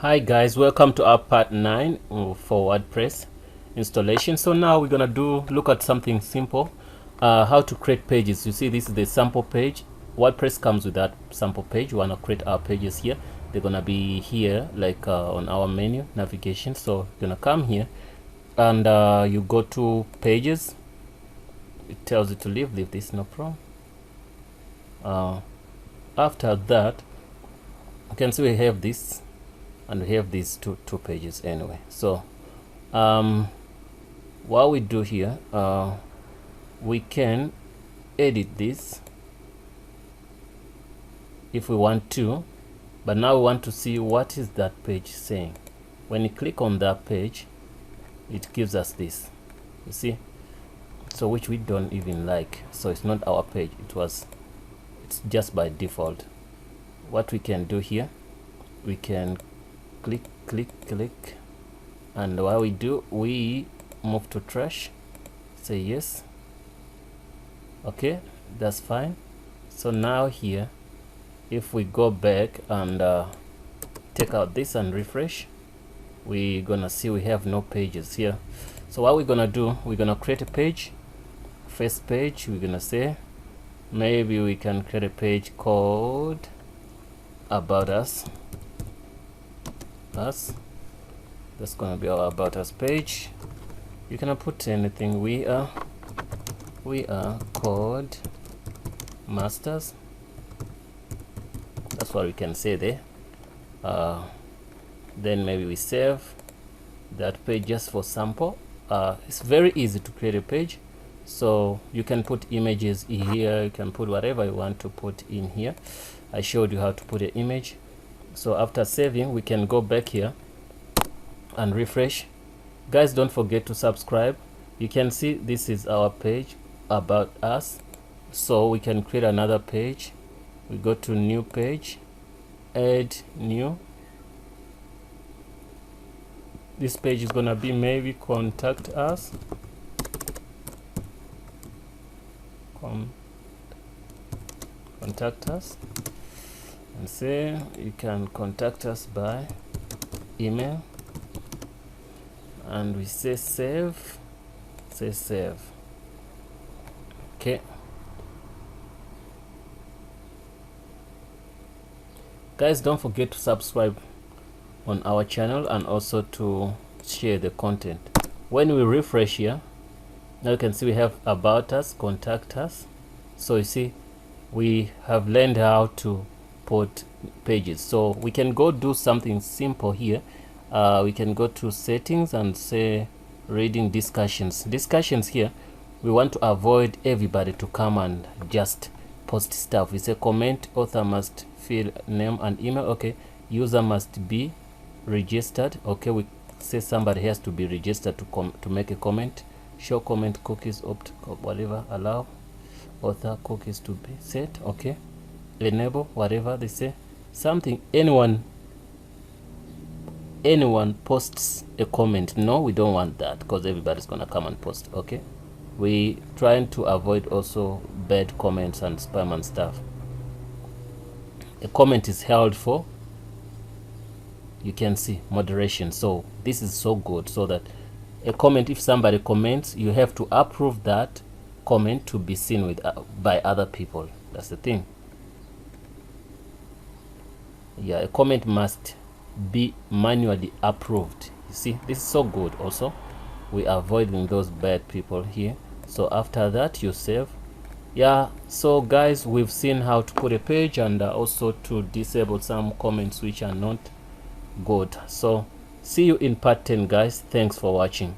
Hi guys, welcome to our part 9 for WordPress installation. So now we're gonna look at something simple, how to create pages. You see, this is the sample page. WordPress comes with that sample page. We want to create our pages here. They're gonna be here like on our menu navigation. So you're gonna come here and you go to pages. It tells you to leave this, no problem. After that, you can see we have this and we have these two pages anyway. So what we do here, we can edit this if we want to, but now we want to see what is that page saying. When you click on that page, it gives us this, you see, so which we don't even like. So it's not our page, it's just by default. What we can do here, we can click, and what we do, we move to trash, say yes, okay, that's fine. So now here, if we go back and take out this and refresh, we're gonna see we have no pages here. So what we're gonna do, we're gonna create a page. First page, we're gonna say, maybe we can create a page called about us. That's gonna be our about us page. You cannot put anything. We are called masters. That's what we can say there. Then maybe we save that page just for sample. It's very easy to create a page, so you can put images here, you can put whatever you want to put in here. I showed you how to put an image. So after saving, we can go back here and refresh. Guys, don't forget to subscribe. You can see this is our page about us, so we can create another page. We go to new page, add new. This page is gonna be maybe contact us. Contact us, and say you can contact us by email, and we say save, okay. Guys, don't forget to subscribe on our channel and also to share the content. When we refresh here, now you can see we have about us, contact us. So you see, we have learned how to put pages. So we can go do something simple here. We can go to settings and say reading discussions. Discussions here, we want to avoid everybody to come and just post stuff. We say comment, author must fill name and email, okay. User must be registered, okay. We say somebody has to be registered to make a comment. Show comment cookies, opt, whatever, allow author cookies to be set, okay. Enable, whatever they say, something. Anyone posts a comment, no, we don't want that because everybody's gonna come and post, okay. We trying to avoid also bad comments and spam and stuff. A comment is held for, you can see, moderation. So this is so good, so that a comment, if somebody comments, you have to approve that comment to be seen with by other people. That's the thing. Yeah, a comment must be manually approved. You see, this is so good. Also, we are avoiding those bad people here. So after that, you save. Yeah, so guys, we've seen how to put a page and also to disable some comments which are not good. So see you in part 10, guys. Thanks for watching.